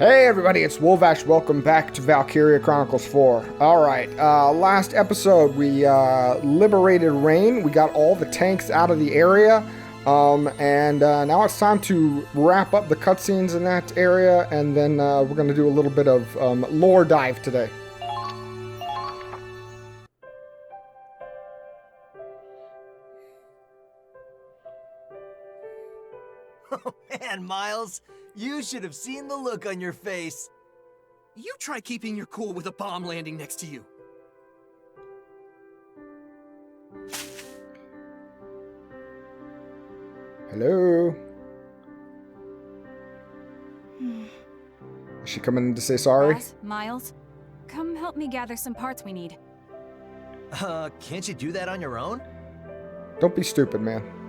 Hey everybody, it's Wolvash. Welcome back to Valkyria Chronicles 4. Alright, last episode we liberated Rain. We got all the tanks out of the area. And now it's time to wrap up the cutscenes in that area. And then we're going to do a little bit of lore dive today. Oh man, Miles. You should have seen the look on your face. You try keeping your cool with a bomb landing next to you. Hello? Is she coming to say sorry? Raz, Miles, come help me gather some parts we need. Can't you do that on your own? Don't be stupid, man.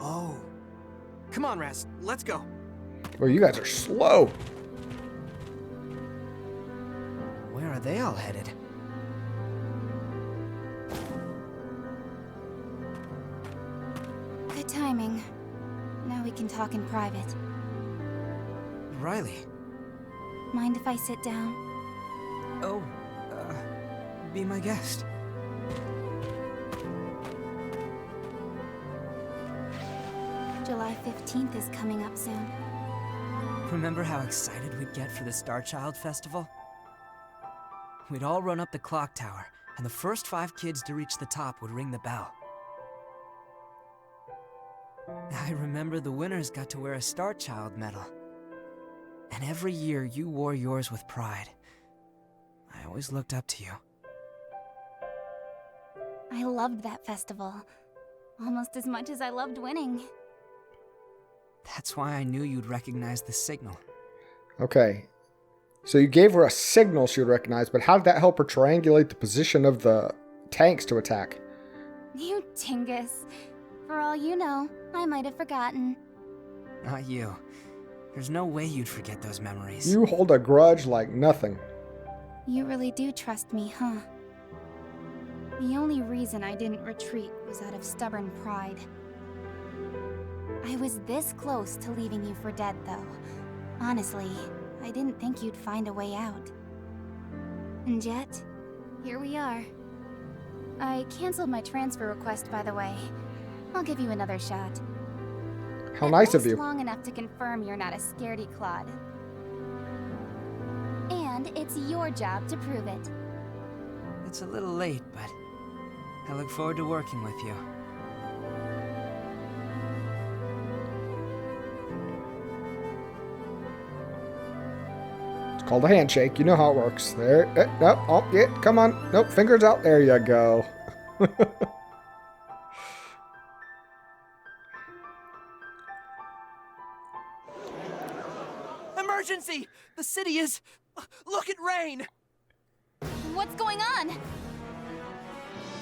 Oh. Come on, Raz, let's go. Oh, you guys are slow. Where are they all headed? Good timing. Now we can talk in private. Riley. Mind if I sit down? Oh, be my guest. July 15th is coming up soon. Remember how excited we'd get for the Star Child Festival? We'd all run up the clock tower, and the first 5 kids to reach the top would ring the bell. I remember the winners got to wear a Star Child medal. And every year you wore yours with pride. I always looked up to you. I loved that festival. Almost as much as I loved winning. That's why I knew you'd recognize the signal. Okay. So you gave her a signal she would recognize, but how did that help her triangulate the position of the tanks to attack? You dingus. For all you know, I might have forgotten. Not you. There's no way you'd forget those memories. You hold a grudge like nothing. You really do trust me, huh? The only reason I didn't retreat was out of stubborn pride. I was this close to leaving you for dead, though. Honestly, I didn't think you'd find a way out. And yet, here we are. I canceled my transfer request, by the way. I'll give you another shot. How nice of Just you. long enough to confirm you're not a scaredy Claude. And it's your job to prove it. It's a little late, but I look forward to working with you. It's called a handshake. You know how it works. There. Nope. Oh, yeah. Come on. Nope. Fingers out. There you go. Emergency! The city is... Look at Rain! What's going on?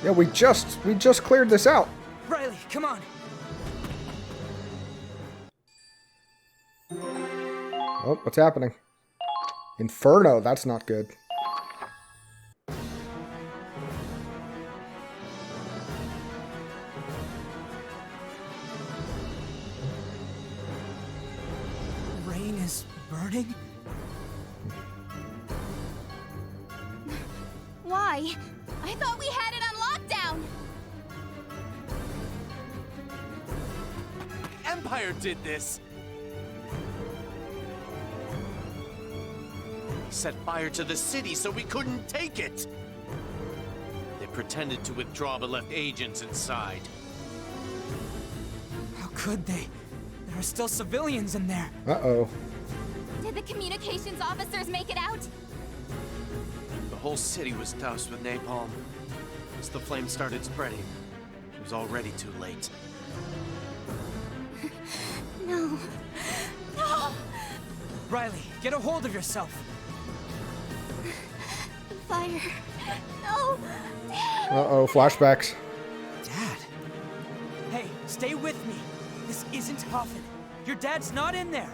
Yeah, we just cleared this out. Riley, come on! Oh, what's happening? Inferno. That's not good. Rain is burning? Why? I thought we had it on lockdown! Empire did this! Set fire to the city so we couldn't take it! They pretended to withdraw but left agents inside. How could they? There are still civilians in there. Uh-oh. Did the communications officers make it out? The whole city was doused with napalm. As the flames started spreading, it was already too late. No. No! Riley, get a hold of yourself. Fire. No! Uh-oh. Flashbacks. Dad? Hey, stay with me. This isn't Huffin. Your dad's not in there.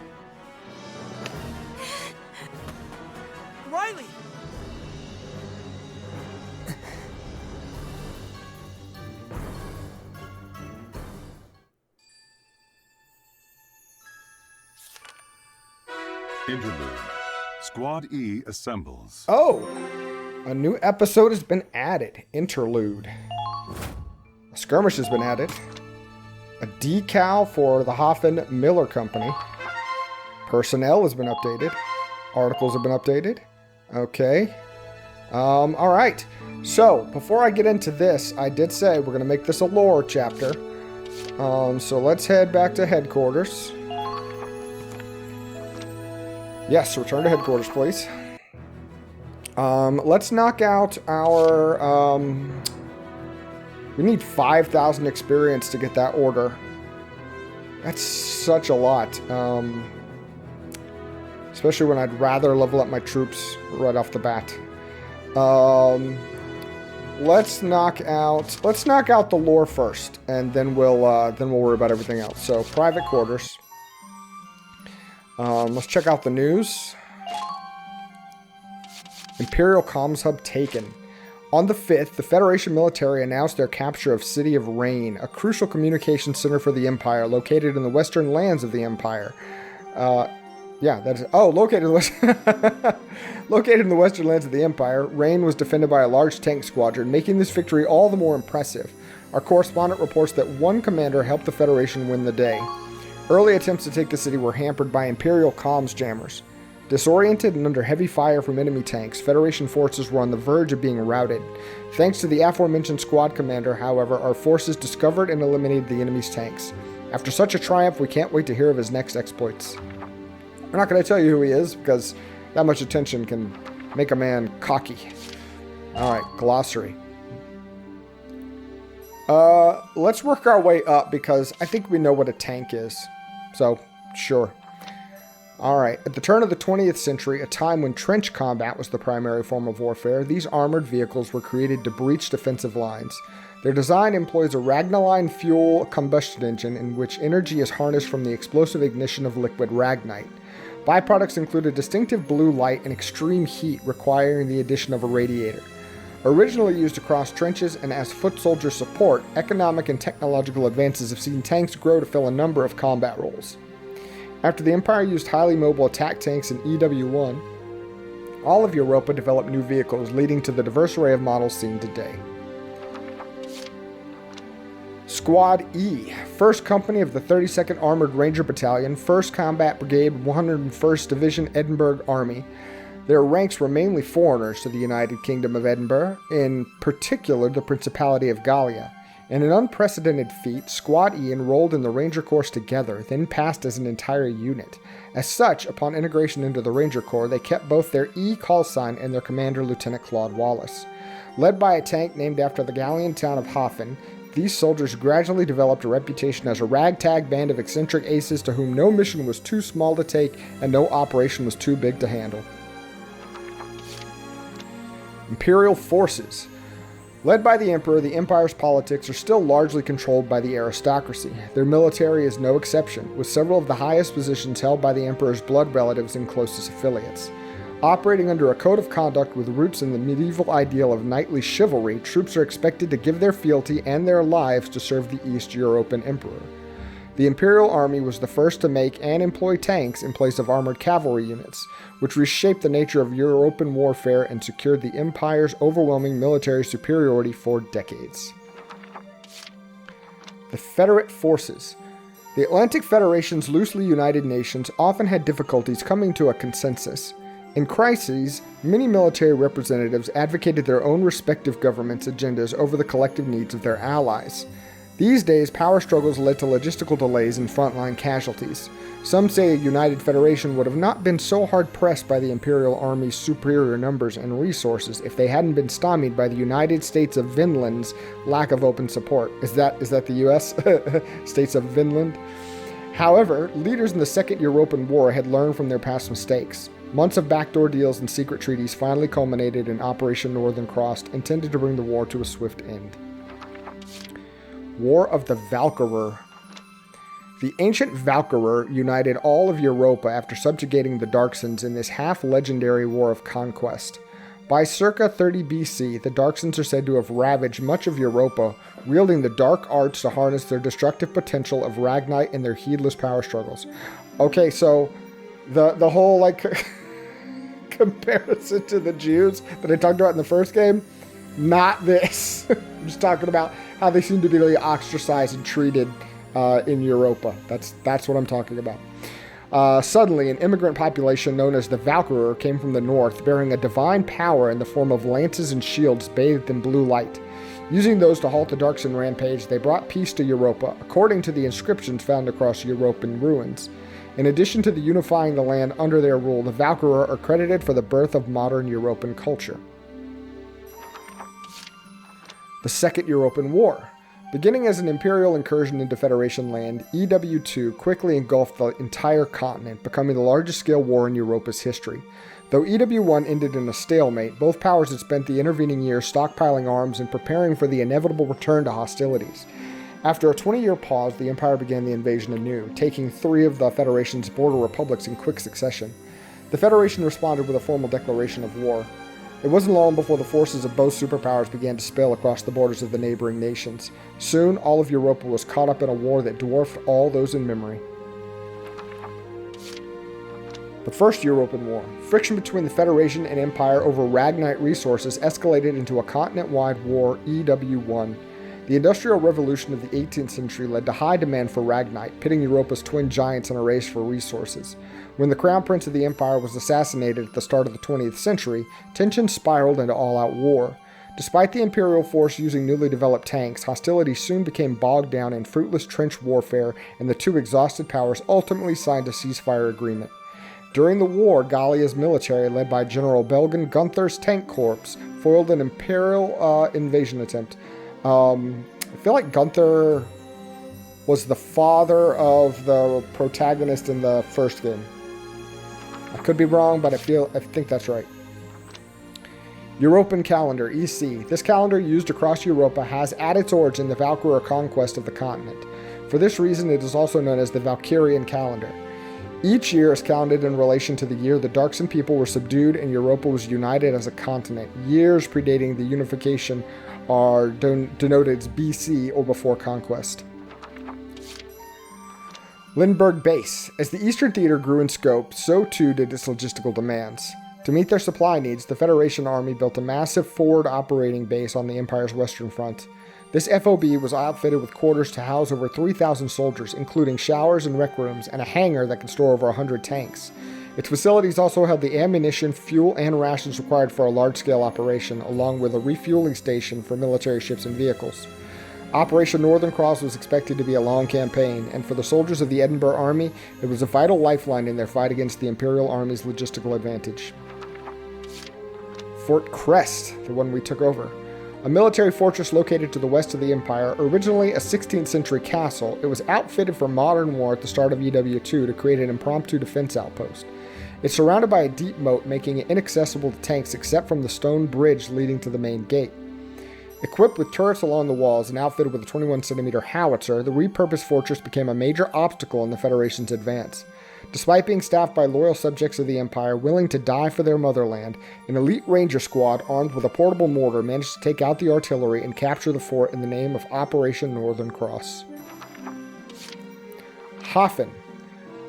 Riley! Interlude. Squad E assembles. Oh! A new episode has been added. Interlude. A skirmish has been added. A decal for the Hoffen Miller Company. Personnel has been updated. Articles have been updated. Okay. Alright. So, before I get into this, I did say we're going to make this a lore chapter. So let's head back to headquarters. Yes, return to headquarters, please. Let's knock out our, we need 5,000 experience to get that order. That's such a lot. Especially when I'd rather level up my troops right off the bat. Let's knock out the lore first, and then we'll worry about everything else. So, private quarters. Let's check out the news. Imperial comms hub taken. On the 5th, the Federation military announced their capture of City of Rain, a crucial communication center for the Empire, located in the western lands of the Empire. Located in the western lands of the Empire, Rain was defended by a large tank squadron, making this victory all the more impressive. Our correspondent reports that one commander helped the Federation win the day. Early attempts to take the city were hampered by Imperial comms jammers. Disoriented and under heavy fire from enemy tanks, Federation forces were on the verge of being routed. Thanks to the aforementioned squad commander, however, our forces discovered and eliminated the enemy's tanks. After such a triumph, we can't wait to hear of his next exploits. We're not going to tell you who he is, because that much attention can make a man cocky. Alright, glossary. Let's work our way up, because I think we know what a tank is. So, sure. Alright, at the turn of the 20th century, a time when trench combat was the primary form of warfare, these armored vehicles were created to breach defensive lines. Their design employs a Ragnaline fuel combustion engine in which energy is harnessed from the explosive ignition of liquid ragnite. Byproducts include a distinctive blue light and extreme heat requiring the addition of a radiator. Originally used across trenches and as foot soldier support, economic and technological advances have seen tanks grow to fill a number of combat roles. After the Empire used highly mobile attack tanks in EW1, all of Europa developed new vehicles, leading to the diverse array of models seen today. Squad E, 1st Company of the 32nd Armored Ranger Battalion, 1st Combat Brigade, 101st Division Edinburgh Army. Their ranks were mainly foreigners to the United Kingdom of Edinburgh, in particular the Principality of Gallia. In an unprecedented feat, Squad E enrolled in the Ranger Corps together, then passed as an entire unit. As such, upon integration into the Ranger Corps, they kept both their E call sign and their commander, Lieutenant Claude Wallace. Led by a tank named after the Gallian town of Hoffen, these soldiers gradually developed a reputation as a ragtag band of eccentric aces to whom no mission was too small to take and no operation was too big to handle. Imperial forces. Led by the Emperor, the Empire's politics are still largely controlled by the aristocracy. Their military is no exception, with several of the highest positions held by the Emperor's blood relatives and closest affiliates. Operating under a code of conduct with roots in the medieval ideal of knightly chivalry, troops are expected to give their fealty and their lives to serve the East European Emperor. The Imperial Army was the first to make and employ tanks in place of armored cavalry units, which reshaped the nature of European warfare and secured the Empire's overwhelming military superiority for decades. The Federate Forces. The Atlantic Federation's loosely united nations often had difficulties coming to a consensus. In crises, many military representatives advocated their own respective governments' agendas over the collective needs of their allies. These days, power struggles led to logistical delays and frontline casualties. Some say a united federation would have not been so hard-pressed by the Imperial Army's superior numbers and resources if they hadn't been stymied by the United States of Vinland's lack of open support. Is that the U.S.? States of Vinland? However, leaders in the Second European War had learned from their past mistakes. Months of backdoor deals and secret treaties finally culminated in Operation Northern Cross, intended to bring the war to a swift end. War of the Valkyria. The ancient Valkyria united all of Europa after subjugating the Darcsens in this half-legendary war of conquest. By circa 30 BC, the Darcsens are said to have ravaged much of Europa, wielding the dark arts to harness their destructive potential of Ragnite in their heedless power struggles. Okay, so The whole, like, comparison to the Jews that I talked about in the first game, not this. I'm just talking about how they seem to be really ostracized and treated in Europa. That's what I'm talking about. Suddenly, an immigrant population known as the Valkyria came from the north, bearing a divine power in the form of lances and shields bathed in blue light. Using those to halt the Darcsen rampage, they brought peace to Europa, according to the inscriptions found across European ruins. In addition to unifying the land under their rule, the Valkyria are credited for the birth of modern European culture. The Second European War. Beginning as an imperial incursion into Federation land, EW2 quickly engulfed the entire continent, becoming the largest-scale war in Europa's history. Though EW1 ended in a stalemate, both powers had spent the intervening years stockpiling arms and preparing for the inevitable return to hostilities. After a 20-year pause, the Empire began the invasion anew, taking 3 of the Federation's border republics in quick succession. The Federation responded with a formal declaration of war. It wasn't long before the forces of both superpowers began to spill across the borders of the neighboring nations. Soon, all of Europa was caught up in a war that dwarfed all those in memory. The First European War. Friction between the Federation and Empire over Ragnite resources escalated into a continent-wide war, EW1. The Industrial Revolution of the 18th century led to high demand for Ragnite, pitting Europa's twin giants in a race for resources. When the Crown Prince of the Empire was assassinated at the start of the 20th century, tensions spiraled into all-out war. Despite the Imperial force using newly developed tanks, hostilities soon became bogged down in fruitless trench warfare, and the 2 exhausted powers ultimately signed a ceasefire agreement. During the war, Gallia's military, led by General Belgan Gunther's tank corps, foiled an Imperial invasion attempt. I feel like Gunther was the father of the protagonist in the first game. I could be wrong, but I think that's right. European calendar, EC. This calendar used across Europa has at its origin the Valkyria conquest of the continent. For this reason, it is also known as the Valkyrian calendar. Each year is counted in relation to the year the Darcsen people were subdued and Europa was united as a continent. Years predating the unification are denoted as BC or before conquest. Lindbergh Base. As the Eastern Theater grew in scope, so too did its logistical demands. To meet their supply needs, the Federation Army built a massive forward operating base on the Empire's western front. This FOB was outfitted with quarters to house over 3,000 soldiers, including showers and rec rooms, and a hangar that could store over 100 tanks. Its facilities also held the ammunition, fuel, and rations required for a large-scale operation, along with a refueling station for military ships and vehicles. Operation Northern Cross was expected to be a long campaign, and for the soldiers of the Edinburgh Army, it was a vital lifeline in their fight against the Imperial Army's logistical advantage. Fort Crest, the one we took over. A military fortress located to the west of the Empire, originally a 16th century castle, it was outfitted for modern war at the start of EW2 to create an impromptu defense outpost. It's surrounded by a deep moat, making it inaccessible to tanks except from the stone bridge leading to the main gate. Equipped with turrets along the walls and outfitted with a 21-centimeter howitzer, the repurposed fortress became a major obstacle in the Federation's advance. Despite being staffed by loyal subjects of the Empire willing to die for their motherland, an elite ranger squad armed with a portable mortar managed to take out the artillery and capture the fort in the name of Operation Northern Cross. Hafen.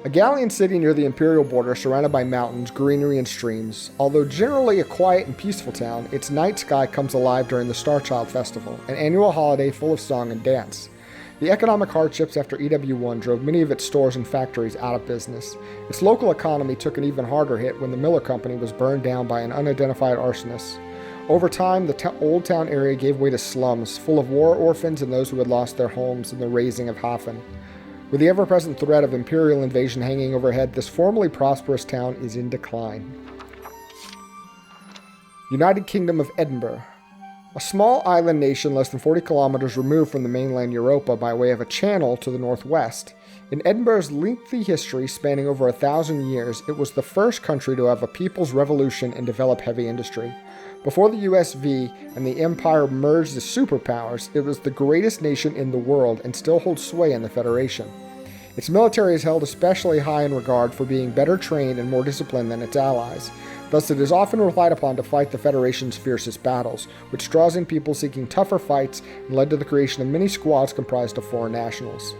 A Gallian city near the Imperial border surrounded by mountains, greenery, and streams. Although generally a quiet and peaceful town, its night sky comes alive during the Starchild Festival, an annual holiday full of song and dance. The economic hardships after EW1 drove many of its stores and factories out of business. Its local economy took an even harder hit when the Miller Company was burned down by an unidentified arsonist. Over time, the Old Town area gave way to slums, full of war orphans and those who had lost their homes in the razing of Hafen. With the ever-present threat of Imperial invasion hanging overhead, this formerly prosperous town is in decline. United Kingdom of Edinburgh. A small island nation less than 40 kilometers removed from the mainland Europa by way of a channel to the northwest. In Edinburgh's lengthy history spanning over 1,000 years, it was the first country to have a people's revolution and develop heavy industry. Before the USV and the Empire merged as superpowers, it was the greatest nation in the world and still holds sway in the Federation. Its military is held especially high in regard for being better trained and more disciplined than its allies. Thus, it is often relied upon to fight the Federation's fiercest battles, which draws in people seeking tougher fights and led to the creation of many squads comprised of foreign nationals.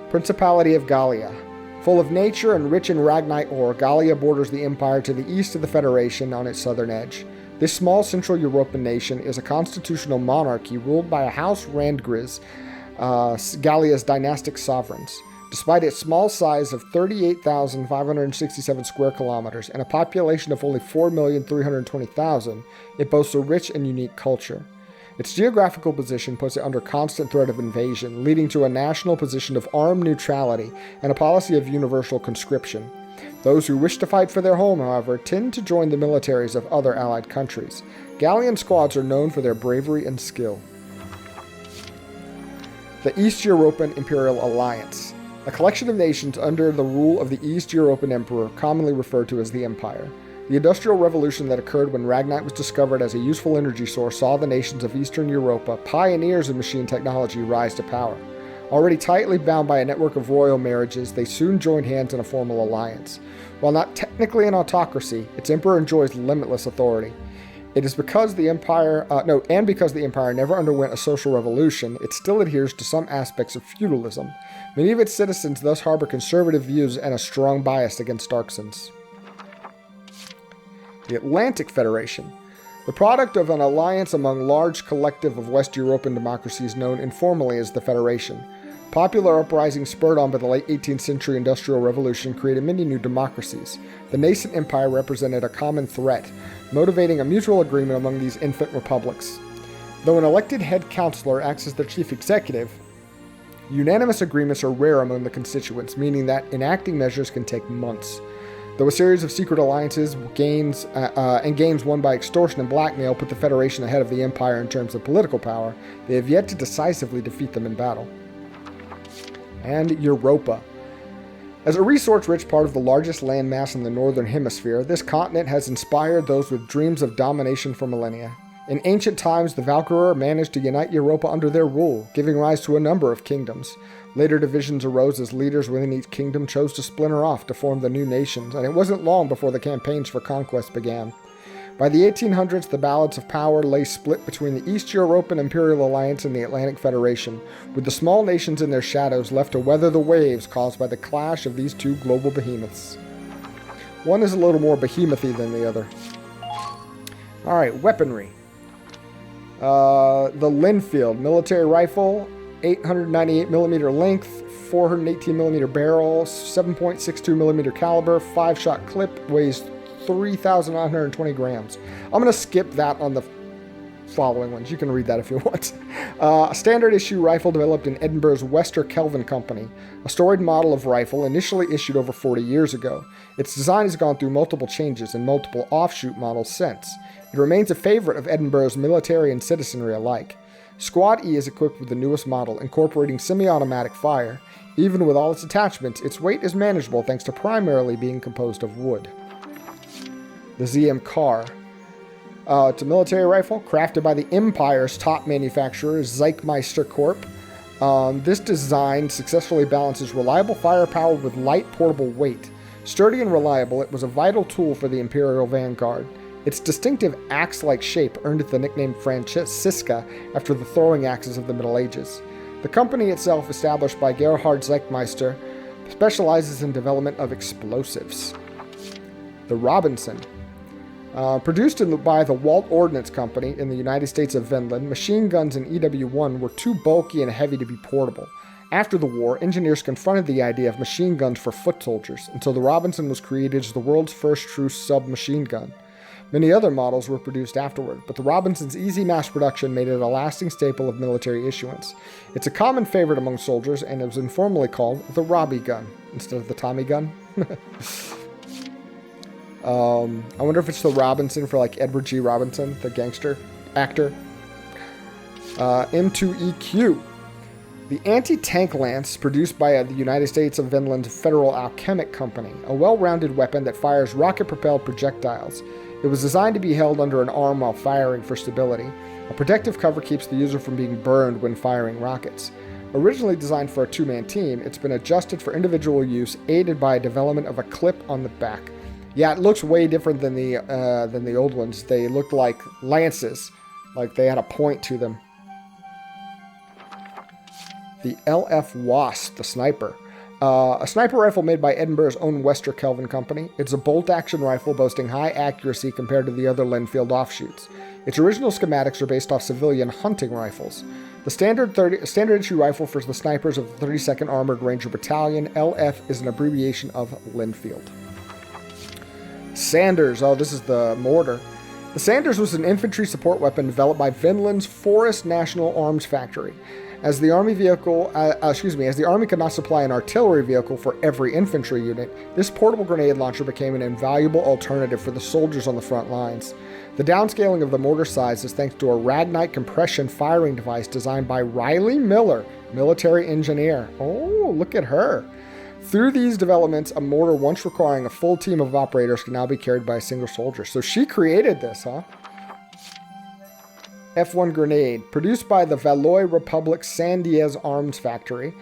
Principality of Gallia. Full of nature and rich in Ragnite ore, Gallia borders the Empire to the east of the Federation on its southern edge. This small Central European nation is a constitutional monarchy ruled by a House Randgriz, Gallia's dynastic sovereigns. Despite its small size of 38,567 square kilometers and a population of only 4,320,000, it boasts a rich and unique culture. Its geographical position puts it under constant threat of invasion, leading to a national position of armed neutrality and a policy of universal conscription. Those who wish to fight for their home, however, tend to join the militaries of other allied countries. Gallian squads are known for their bravery and skill. The East European Imperial Alliance, a collection of nations under the rule of the East European Emperor, commonly referred to as the Empire. The Industrial Revolution that occurred when Ragnite was discovered as a useful energy source saw the nations of Eastern Europa, pioneers of machine technology, rise to power. Already tightly bound by a network of royal marriages, they soon joined hands in a formal alliance. While not technically an autocracy, its emperor enjoys limitless authority. It is because the empire, because the empire never underwent a social revolution, it still adheres to some aspects of feudalism. Many of its citizens thus harbor conservative views and a strong bias against Darcsens. The Atlantic Federation, the product of an alliance among large collective of West European democracies known informally as the Federation. Popular uprisings spurred on by the late 18th century Industrial Revolution created many new democracies. The nascent empire represented a common threat, motivating a mutual agreement among these infant republics. Though an elected head councillor acts as their chief executive, unanimous agreements are rare among the constituents, meaning that enacting measures can take months. Though a series of secret alliances, gains won by extortion and blackmail put the Federation ahead of the Empire in terms of political power, they have yet to decisively defeat them in battle. And Europa. As a resource-rich part of the largest landmass in the Northern Hemisphere, this continent has inspired those with dreams of domination for millennia. In ancient times, the Valkyria managed to unite Europa under their rule, giving rise to a number of kingdoms. Later divisions arose as leaders within each kingdom chose to splinter off to form the new nations, and it wasn't long before the campaigns for conquest began. By the 1800s, the balance of power lay split between the East European Imperial Alliance and the Atlantic Federation, with the small nations in their shadows left to weather the waves caused by the clash of these two global behemoths. One is a little more behemouthy than the other. Alright, weaponry. The Linfield military rifle, 898mm length, 418mm barrel, 7.62mm caliber, 5-shot clip, weighs 3,920 grams. I'm going to skip that on the following ones. You can read that if you want. A standard issue rifle developed in Edinburgh's Wester Kelvin Company, a storied model of rifle initially issued over 40 years ago. Its design has gone through multiple changes and multiple offshoot models since. It remains a favorite of Edinburgh's military and citizenry alike. Squad E is equipped with the newest model, incorporating semi-automatic fire. Even with all its attachments, its weight is manageable thanks to primarily being composed of wood. The ZM Car. It's a military rifle crafted by the Empire's top manufacturer, Zeichmeister Corp. This design successfully balances reliable firepower with light portable weight. Sturdy and reliable, it was a vital tool for the Imperial Vanguard. Its distinctive axe-like shape earned it the nickname Francisca after the throwing axes of the Middle Ages. The company itself, established by Gerhard Zeichmeister, specializes in development of explosives. The Robinson. Produced by the Walt Ordnance Company in the United States of Vinland, machine guns in EW-1 were too bulky and heavy to be portable. After the war, engineers confronted the idea of machine guns for foot soldiers, until the Robinson was created as the world's first true submachine gun. Many other models were produced afterward, but the Robinson's easy mass production made it a lasting staple of military issuance. It's a common favorite among soldiers, and it was informally called the Robbie gun, instead of the Tommy gun. I wonder if it's the Robinson for like Edward G. Robinson, the gangster actor. M2EQ. The anti-tank lance, produced by the United States of Vinland's Federal Alchemic Company, a well-rounded weapon that fires rocket-propelled projectiles. It was designed to be held under an arm while firing for stability. A protective cover keeps the user from being burned when firing rockets. Originally designed for a two-man team, it's been adjusted for individual use, aided by a development of a clip on the back. Yeah, it looks way different than the old ones. They looked like lances, like they had a point to them. The LF Wasp, the sniper. A sniper rifle made by Edinburgh's own Wester Kelvin Company. It's a bolt-action rifle boasting high accuracy compared to the other Linfield offshoots. Its original schematics are based off civilian hunting rifles. The standard issue rifle for the snipers of the 32nd Armored Ranger Battalion, LF, is an abbreviation of Linfield. Sanders. Oh, this is the mortar. The Sanders was an infantry support weapon developed by Vinland's Forest National Arms Factory. As the army could not supply an artillery vehicle for every infantry unit, this portable grenade launcher became an invaluable alternative for the soldiers on the front lines. The downscaling of the mortar size is thanks to a Ragnite compression firing device designed by Riley Miller, military engineer. Oh, look at her. Through these developments, a mortar once requiring a full team of operators can now be carried by a single soldier. So she created this, huh? F1 grenade, produced by the Valois Republic Sandiez Arms Factory.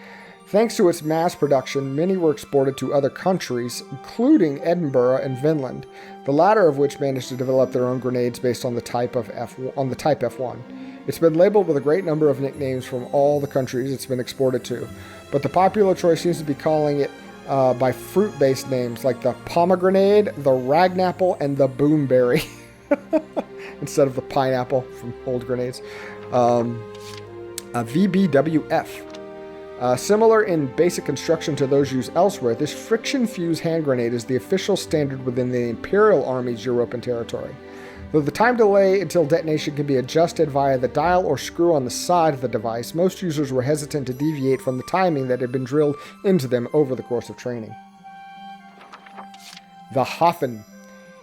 Thanks to its mass production, many were exported to other countries, including Edinburgh and Vinland, the latter of which managed to develop their own grenades based on the type F1. It's been labeled with a great number of nicknames from all the countries it's been exported to, but the popular choice seems to be calling it by fruit-based names like the pomegranate, the ragnapple, and the boomberry. Instead of the pineapple from old grenades. A VBWF. Similar in basic construction to those used elsewhere, this friction-fused hand grenade is the official standard within the Imperial Army's European territory. Though the time delay until detonation can be adjusted via the dial or screw on the side of the device, most users were hesitant to deviate from the timing that had been drilled into them over the course of training. The Hafen.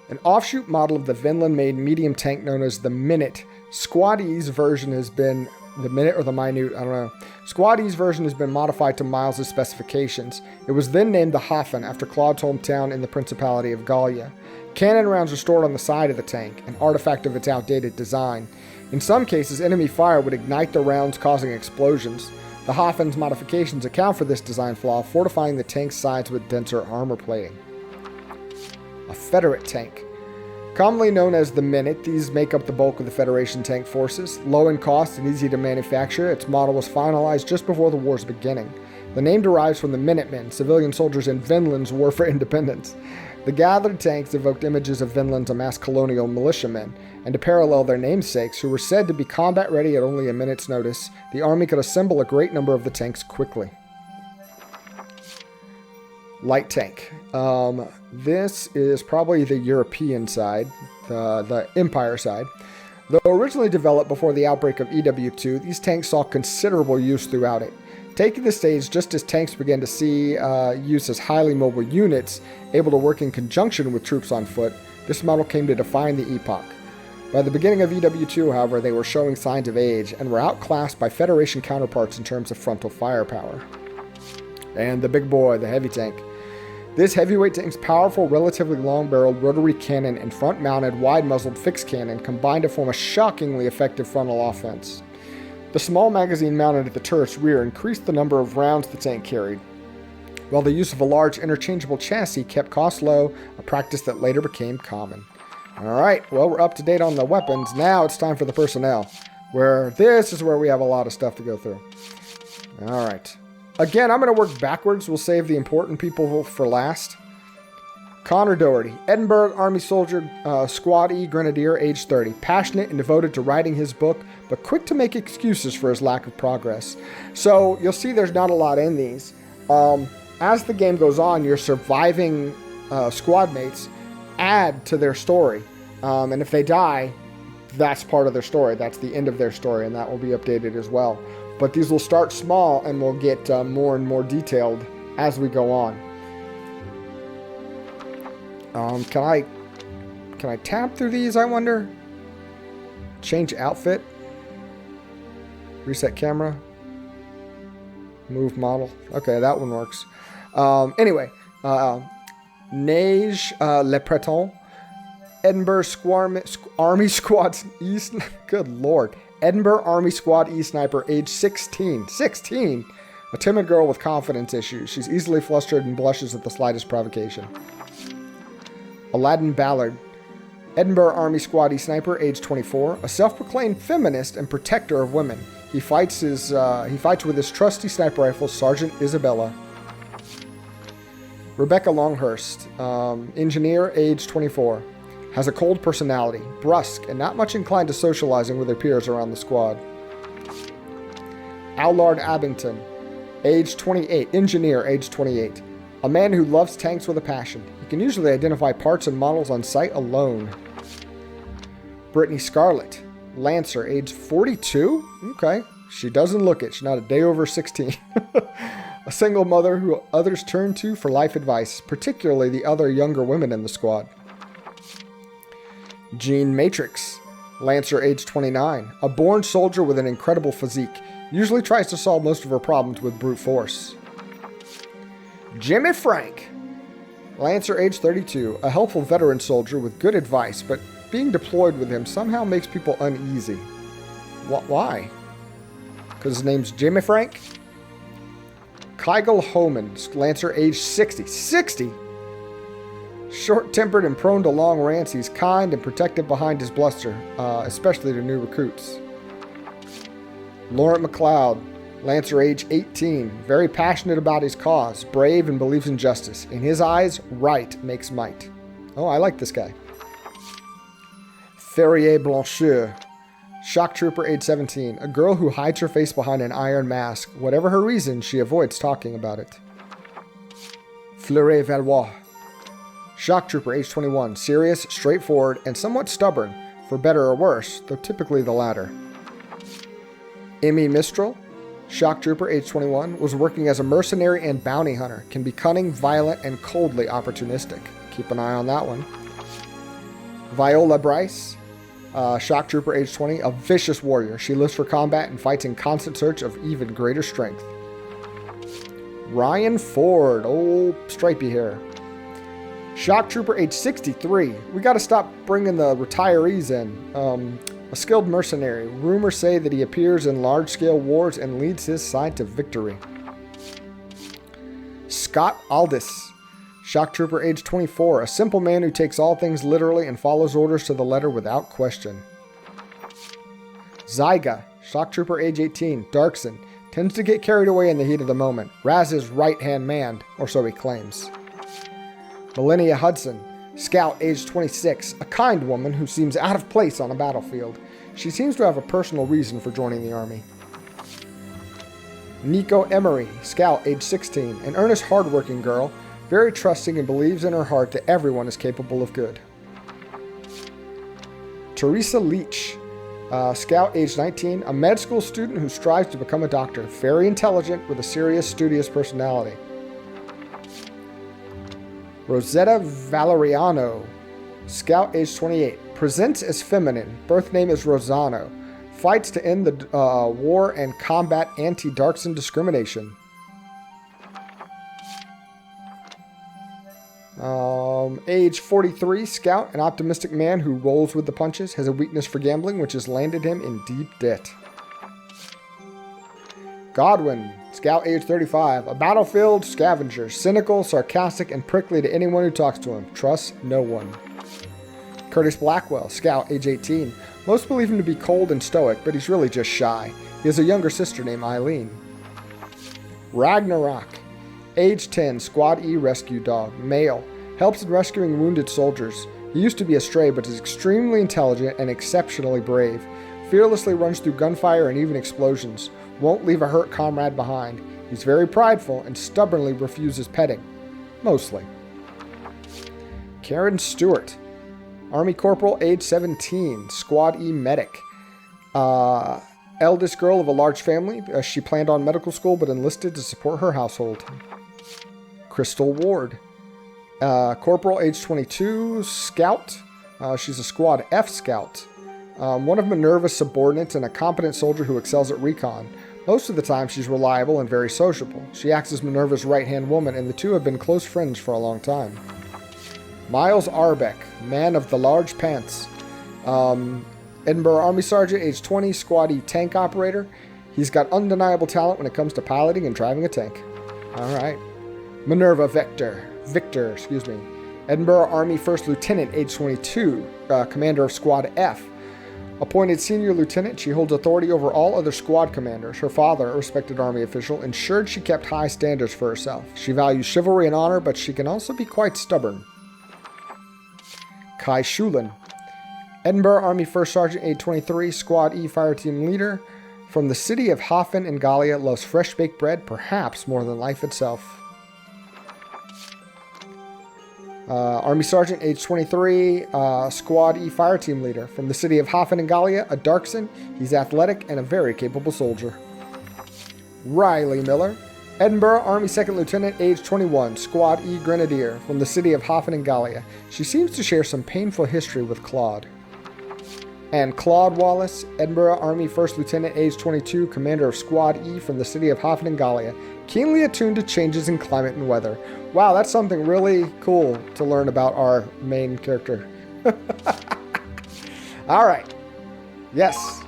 An offshoot model of the Vinland-made medium tank known as the Minute. Squad E's version has been... The Minute or the Minute, I don't know. Squad E's version has been modified to Miles' specifications. It was then named the Hafen after Claude's hometown in the Principality of Gallia. Cannon rounds are stored on the side of the tank, an artifact of its outdated design. In some cases, enemy fire would ignite the rounds, causing explosions. The Hafen's modifications account for this design flaw, fortifying the tank's sides with denser armor plating. A Federate tank. Commonly known as the Minute, these make up the bulk of the Federation tank forces. Low in cost and easy to manufacture, its model was finalized just before the war's beginning. The name derives from the Minutemen, civilian soldiers in Vinland's war for independence. The gathered tanks evoked images of Vinland's amassed colonial militiamen, and to parallel their namesakes, who were said to be combat ready at only a minute's notice, the army could assemble a great number of the tanks quickly. Light tank. This is probably the European side, the Empire side. Though originally developed before the outbreak of EW2, these tanks saw considerable use throughout it. Taking the stage just as tanks began to see use as highly mobile units, able to work in conjunction with troops on foot, this model came to define the epoch. By the beginning of EW2, however, they were showing signs of age and were outclassed by Federation counterparts in terms of frontal firepower. And the big boy, the heavy tank. This heavyweight tank's powerful, relatively long-barreled rotary cannon and front-mounted, wide-muzzled fixed cannon combined to form a shockingly effective frontal offense. The small magazine mounted at the turret's rear increased the number of rounds the tank carried, while the use of a large interchangeable chassis kept costs low, a practice that later became common. Alright, well, we're up to date on the weapons. Now it's time for the personnel, where this is where we have a lot of stuff to go through. Alright. Again, I'm going to work backwards. We'll save the important people for last. Connor Doherty, Edinburgh Army Soldier, Squad E Grenadier, age 30. Passionate and devoted to writing his book, but quick to make excuses for his lack of progress. So, you'll see there's not a lot in these. As the game goes on, your surviving squad mates add to their story. And if they die, that's part of their story. That's the end of their story, and that will be updated as well. But these will start small and will get more and more detailed as we go on. Can I tab through these, I wonder? Change outfit. Reset camera. Move model. Okay, that one works. Anyway, Neige Le Breton. Edinburgh Army Squad East. Good lord. Edinburgh Army Squad E Sniper, age 16. 16? A timid girl with confidence issues. She's easily flustered and blushes at the slightest provocation. Aladdin Ballard. Edinburgh Army Squad E Sniper, age 24. A self-proclaimed feminist and protector of women. He fights with his trusty sniper rifle, Sergeant Isabella. Rebecca Longhurst, engineer, age 24. Has a cold personality, brusque, and not much inclined to socializing with her peers around the squad. Allard Abington, age 28, engineer, age 28. A man who loves tanks with a passion. He can usually identify parts and models on sight alone. Brittany Scarlett, Lancer, age 42? Okay, she doesn't look it. She's not a day over 16. A single mother who others turn to for life advice, particularly the other younger women in the squad. Jean Matrix, Lancer, age 29. A born soldier with an incredible physique. Usually tries to solve most of her problems with brute force. Jimmy Frank, Lancer, age 32. A helpful veteran soldier with good advice, but being deployed with him somehow makes people uneasy. Why? Because his name's Jimmy Frank? Kygel Homan, Lancer, age 60. 60? Short-tempered and prone to long rants, he's kind and protective behind his bluster, especially to new recruits. Laurent McLeod, Lancer, age 18. Very passionate about his cause, brave and believes in justice. In his eyes, right makes might. Oh, I like this guy. Ferrier Blancheux, shock trooper, age 17. A girl who hides her face behind an iron mask. Whatever her reason, she avoids talking about it. Fleury Valois, shock trooper, age 21. Serious, straightforward, and somewhat stubborn, for better or worse, though typically the latter. Emmy Mistral, shock trooper, age 21, was working as a mercenary and bounty hunter. Can be cunning, violent, and coldly opportunistic. Keep an eye on that one. Viola Bryce, shock trooper, age 20, a vicious warrior. She lives for combat and fights in constant search of even greater strength. Ryan Ford, old stripy hair. Shock trooper, age 63. We got to stop bringing the retirees in. A skilled mercenary. Rumors say that he appears in large-scale wars and leads his side to victory. Scott Aldis, shock trooper, age 24. A simple man who takes all things literally and follows orders to the letter without question. Zyga, shock trooper, age 18. Darcsen. Tends to get carried away in the heat of the moment. Raz's right-hand man, or so he claims. Millennia Hudson, scout, age 26. A kind woman who seems out of place on a battlefield. She seems to have a personal reason for joining the army. Nico Emery, scout, age 16. An earnest, hardworking girl. Very trusting and believes in her heart that everyone is capable of good. Teresa Leach, scout, age 19. A med school student who strives to become a doctor. Very intelligent with a serious, studious personality. Rosetta Valeriano, scout, age 28. Presents as feminine. Birth name is Rosano. Fights to end the war and combat anti-Darcsen discrimination. Age 43, scout, an optimistic man who rolls with the punches. Has a weakness for gambling, which has landed him in deep debt. Godwin, scout, age 35. A battlefield scavenger. Cynical, sarcastic, and prickly to anyone who talks to him. Trusts no one. Curtis Blackwell, scout, age 18. Most believe him to be cold and stoic, but he's really just shy. He has a younger sister named Eileen. Ragnarok, age 10, Squad E rescue dog. Male. Helps in rescuing wounded soldiers. He used to be a stray, but is extremely intelligent and exceptionally brave. Fearlessly runs through gunfire and even explosions. Won't leave a hurt comrade behind. He's very prideful and stubbornly refuses petting. Mostly. Karen Stewart, Army Corporal, age 17, Squad E medic. Eldest girl of a large family. She planned on medical school but enlisted to support her household. Crystal Ward, Corporal, age 22, Scout. She's a Squad F Scout. One of Minerva's subordinates and a competent soldier who excels at recon. Most of the time she's reliable and very sociable. She acts as Minerva's right-hand woman, and the two have been close friends for a long time. Miles Arbeck, man of the large pants. Edinburgh Army Sergeant, age 20, Squad E tank operator. He's got undeniable talent when it comes to piloting and driving a tank. Alright. Minerva Victor, Edinburgh Army First Lieutenant, age 22, commander of Squad F. Appointed senior lieutenant, she holds authority over all other squad commanders. Her father, a respected army official, ensured she kept high standards for herself. She values chivalry and honor, but she can also be quite stubborn. Kai Schulen. Edinburgh Army 1st Sergeant, age 23, Squad E fireteam leader. From the city of Hafen in Gallia, loves fresh-baked bread, perhaps more than life itself. Army Sergeant, age 23, Squad E fireteam leader. From the city of Hafen in Gallia, a Darcsen. He's athletic and a very capable soldier. Riley Miller. Edinburgh Army 2nd Lieutenant, age 21, Squad E Grenadier. From the city of Hafen in Gallia. She seems to share some painful history with Claude. And Claude Wallace, Edinburgh Army 1st Lieutenant, age 22, Commander of Squad E from the city of Hafen in Gallia. Keenly attuned to changes in climate and weather. Wow, that's something really cool to learn about our main character. All right. Yes.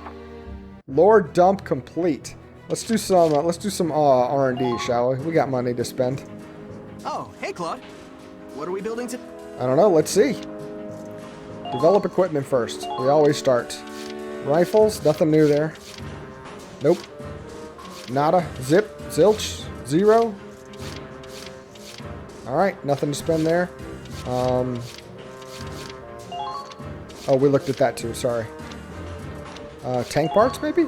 Lore dump complete. Let's do some R&D, shall we? We got money to spend. Oh, hey, Claude. What are we building to? I don't know. Let's see. Develop equipment first. We always start. Rifles. Nothing new there. Nope. Nada. Zip. Zilch. Zero. Alright. Nothing to spend there. Oh, we looked at that too. Sorry. Tank parts, maybe?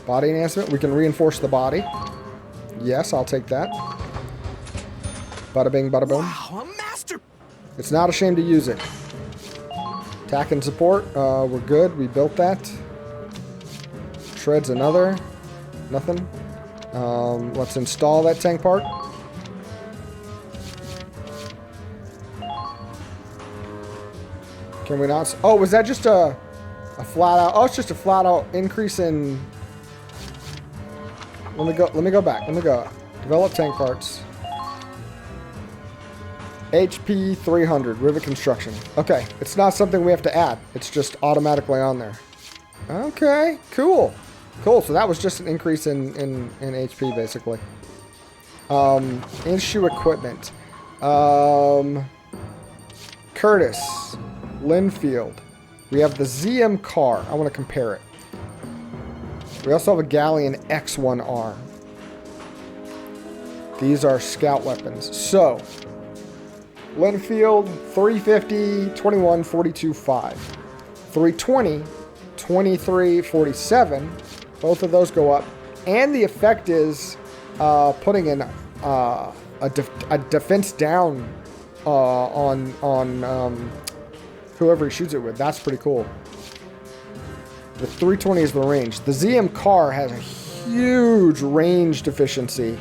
Body enhancement. We can reinforce the body. Yes, I'll take that. Bada bing, bada boom. Wow, a master. It's not a shame to use it. Attack and support. We're good. We built that. Shreds another. Nothing. Let's install that tank part. Can we not? Oh, was that just a flat out? Oh, it's just a flat out increase in. Let me go back. Let me go. Develop tank parts. HP 300, rivet construction. Okay, it's not something we have to add. It's just automatically on there. Okay, cool. Cool, so that was just an increase in HP, basically. Issue equipment. Curtis. Linfield. We have the ZM car. I want to compare it. We also have a Galleon X1R. These are scout weapons. So, Linfield, 350, 21, 42, 5. 320, 23, 47. Both of those go up. And the effect is putting in a defense down on whoever he shoots it with. That's pretty cool. The 320 is the range. The ZM car has a huge range deficiency,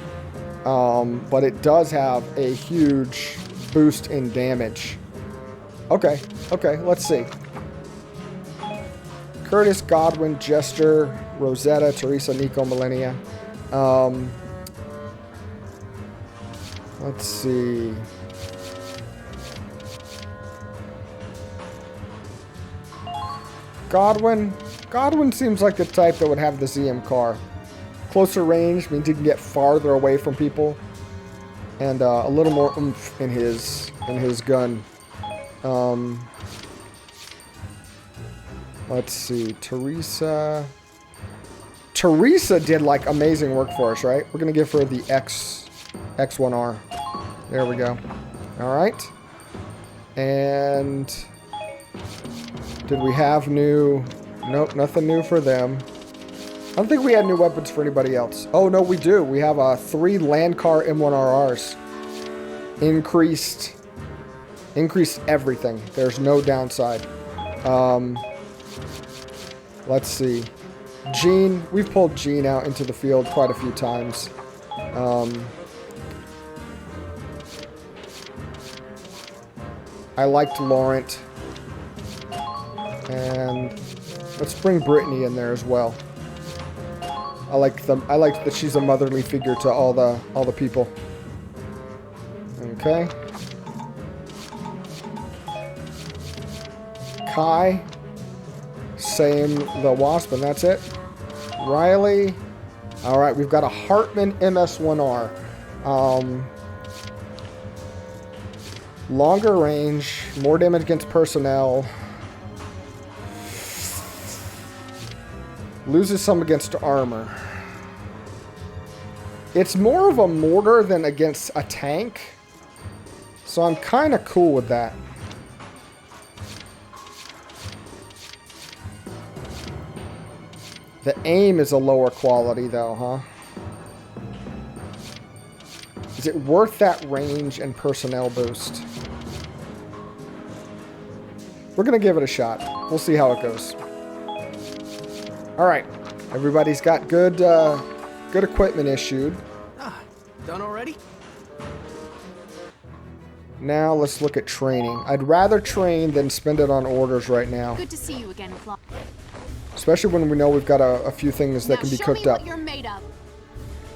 but it does have a huge boost in damage. Okay, let's see. Curtis, Godwin, Jester, Rosetta, Teresa, Nico, Millennia. Let's see. Godwin seems like the type that would have the ZM car. Closer range means he can get farther away from people, and a little more oomph in his gun. Let's see, Teresa did like amazing work for us, right? We're gonna give her the X1R. There we go. All right, and did we have new? Nope, nothing new for them. I don't think we had new weapons for anybody else. Oh, no, we do. We have 3 Landcar M1RRs. Increased everything. There's no downside. Let's see. Jean. We've pulled Jean out into the field quite a few times. I liked Laurent. And let's bring Brittany in there as well. I like that she's a motherly figure to all the people. Okay. Kai. Same the Wasp, and that's it. Riley. Alright, we've got a Hartman MS-1R. Longer range, more damage against personnel. Loses some against armor. It's more of a mortar than against a tank. So I'm kind of cool with that. The aim is a lower quality though, huh? Is it worth that range and personnel boost? We're going to give it a shot. We'll see how it goes. Alright. Everybody's got good equipment issued. Done already? Now let's look at training. I'd rather train than spend it on orders right now. Good to see you again, Claude. Especially when we know we've got a few things that can be cooked up. What you're made of.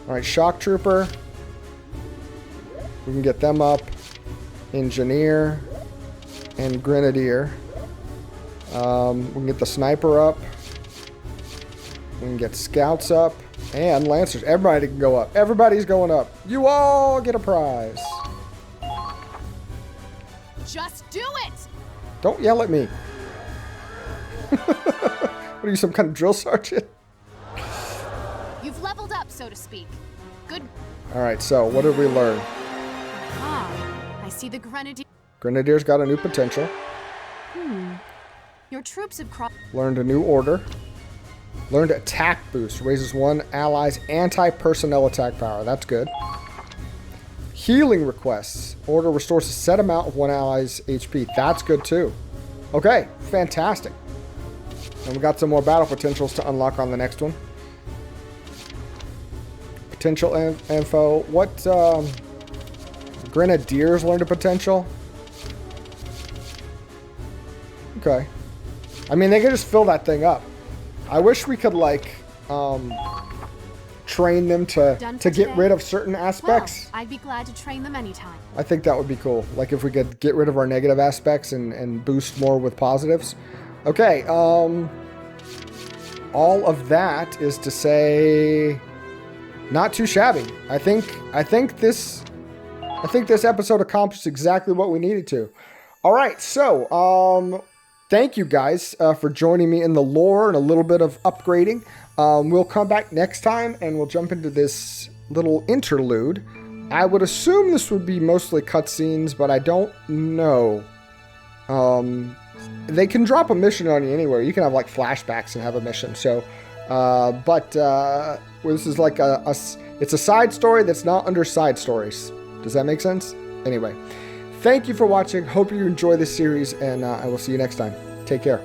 Alright, Shock Trooper. We can get them up. Engineer. And Grenadier. We can get the Sniper up. We can get Scouts up. And Lancers. Everybody can go up. Everybody's going up. You all get a prize. Just do it! Don't yell at me. What are you, some kind of drill sergeant? You've leveled up, so to speak. Good. Alright, so what did we learn? I see the Grenadier. Grenadier's got a new potential. Your troops have crossed. Learned a new order. Learned attack boost. Raises one ally's anti-personnel attack power. That's good. Healing requests. Order restores a set amount of one ally's HP. That's good too. Okay, fantastic. And we got some more battle potentials to unlock on the next one. Potential info. What Grenadiers learned a potential? Okay. I mean, they can just fill that thing up. I wish we could, like, train them to get rid of certain aspects. Well, I'd be glad to train them anytime. I think that would be cool. Like, if we could get rid of our negative aspects and boost more with positives. Okay, all of that is to say, not too shabby. I think this episode accomplished exactly what we needed to. All right, so thank you guys for joining me in the lore and a little bit of upgrading. We'll come back next time and we'll jump into this little interlude. I would assume this would be mostly cutscenes, but I don't know. They can drop a mission on you anywhere. You can have like flashbacks and have a mission. So, this is like it's a side story that's not under side stories. Does that make sense? Anyway, thank you for watching. Hope you enjoy this series, and I will see you next time. Take care.